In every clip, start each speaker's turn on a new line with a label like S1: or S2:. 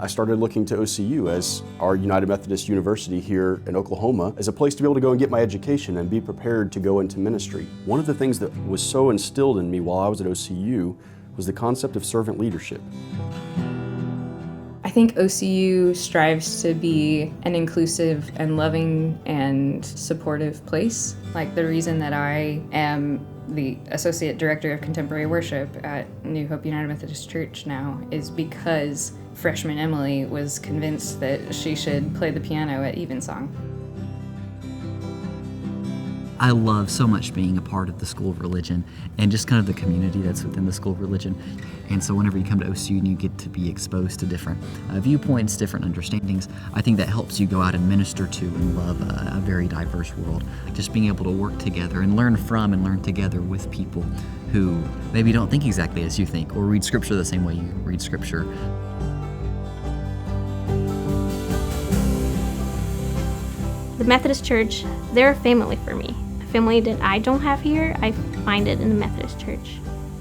S1: I started looking to OCU as our United Methodist University here in Oklahoma as a place to be able to go and get my education and be prepared to go into ministry. One of the things that was so instilled in me while I was at OCU was the concept of servant leadership.
S2: I think OCU strives to be an inclusive and loving and supportive place. Like the reason that I am the Associate Director of Contemporary Worship at New Hope United Methodist Church now is because freshman Emily was convinced that she should play the piano at Evensong.
S3: I love so much being a part of the school of religion and just kind of the community that's within the school of religion. And so whenever you come to OCU and you get to be exposed to different viewpoints, different understandings, I think that helps you go out and minister to and love a very diverse world. Just being able to work together and learn from and learn together with people who maybe don't think exactly as you think or read Scripture the same way you read Scripture.
S4: The Methodist Church, they're a family for me. A family that I don't have here, I find it in the Methodist Church.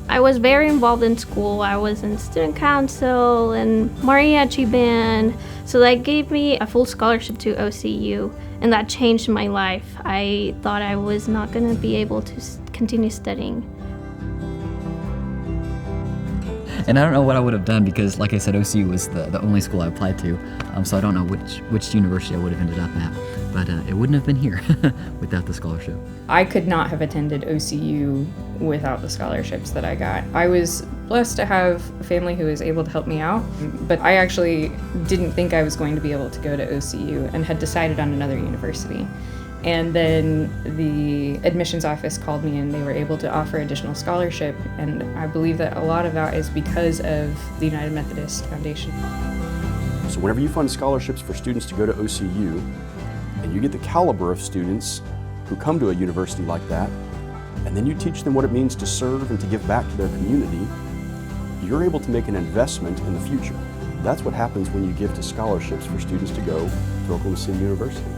S4: I was very involved in school. I was in student council and mariachi band, so that gave me a full scholarship to OCU, and that changed my life. I thought I was not going to be able to continue studying.
S3: And I don't know what I would have done because, like I said, OCU was the only school I applied to, so I don't know which university I would have ended up at. But it wouldn't have been here without the scholarship.
S2: I could not have attended OCU without the scholarships that I got. I was blessed to have a family who was able to help me out, but I actually didn't think I was going to be able to go to OCU and had decided on another university. And then the admissions office called me and they were able to offer additional scholarship, and I believe that a lot of that is because of the United Methodist Foundation.
S1: So whenever you fund scholarships for students to go to OCU, and you get the caliber of students who come to a university like that, and then you teach them what it means to serve and to give back to their community, you're able to make an investment in the future. That's what happens when you give to scholarships for students to go to Oklahoma City University.